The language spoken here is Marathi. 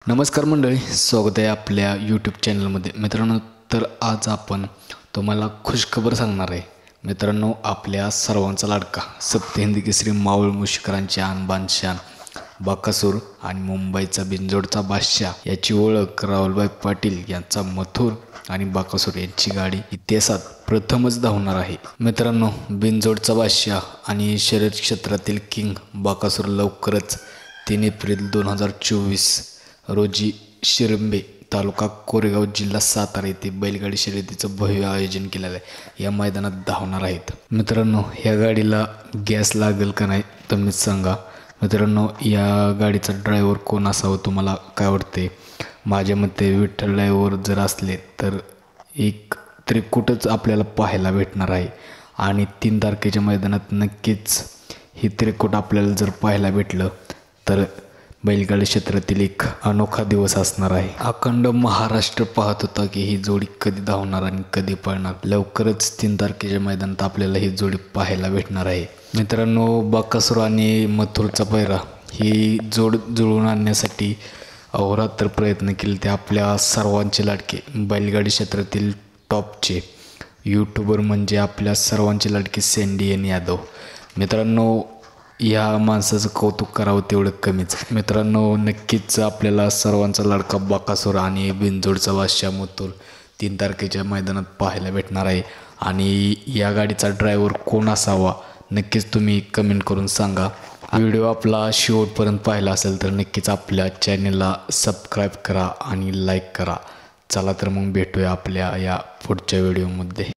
नमस्कार मंडळी, स्वागत आहे आपल्या यूट्यूब चॅनलमध्ये. मित्रांनो, तर आज आपण तुम्हाला खुशखबर सांगणार आहे. मित्रांनो, आपल्या सर्वांचा लाडका सप्तहिंदी केसरी मावळ मुशिकरांची आणबान शान बकासूर आणि मुंबईचा बिंजोडचा बादशाह याची ओळख राहुलभाई पाटील यांचा मथुर आणि बकासूर यांची गाडी इतिहासात प्रथमच धावणार आहे. मित्रांनो, बिंजोडचा बादशाह आणि शर्यत क्षेत्रातील किंग बकासूर लवकरच 3 एप्रिल 2024 रोजी शिरंबे तालुका कोरेगाव जिल्हा सातारा येथे बैलगाडी शर्यतीचं भव्य आयोजन केलेलं आहे. या मैदानात धावणार आहेत. मित्रांनो, ह्या गाडीला गॅस लागेल का नाही तुम्हीच सांगा. मित्रांनो, या गाडीचा ड्रायव्हर कोण असावं तुम्हाला काय वाटते? माझ्या मते विठ्ठल ड्रायव्हर जर असले तर एक त्रिकुटच आपल्याला पाहायला भेटणार आहे आणि 3 तारखेच्या मैदानात नक्कीच ही त्रिकुट आपल्याला जर पाहायला भेटलं तर बैलगाडी क्षेत्रातील एक अनोखा दिवस असणार आहे. अखंड महाराष्ट्र पाहत होता की ही जोडी कधी धावणार आणि कधी पळणार. लवकरच 3 तारखेच्या मैदानात आपल्याला ही जोडी पाहायला भेटणार आहे. मित्रांनो, बकासूर आणि मथुरचा पैरा ही जोड जुळवून आणण्यासाठी अहोरात्र प्रयत्न केले. ते आपल्या सर्वांचे लाडके बैलगाडी क्षेत्रातील टॉपचे यूट्यूबर म्हणजे आपल्या सर्वांचे लाडके सँडी यादव. मित्रांनो, या माणसाचं कौतुक करावं तेवढं कमीच. मित्रांनो, नक्कीच आपल्याला सर्वांचा लाडका बकासूर आणि बिंजोडचा बादशाह मथुर 3 तारखेच्या मैदानात पाहायला भेटणार आहे. आणि या गाडीचा ड्रायव्हर कोण असावा नक्कीच तुम्ही कमेंट करून सांगा. व्हिडिओ आपला शेवटपर्यंत पाहिला असेल तर नक्कीच आपल्या चॅनलला सबस्क्राईब करा आणि लाईक करा. चला तर मग भेटूया आपल्या या पुढच्या व्हिडिओमध्ये.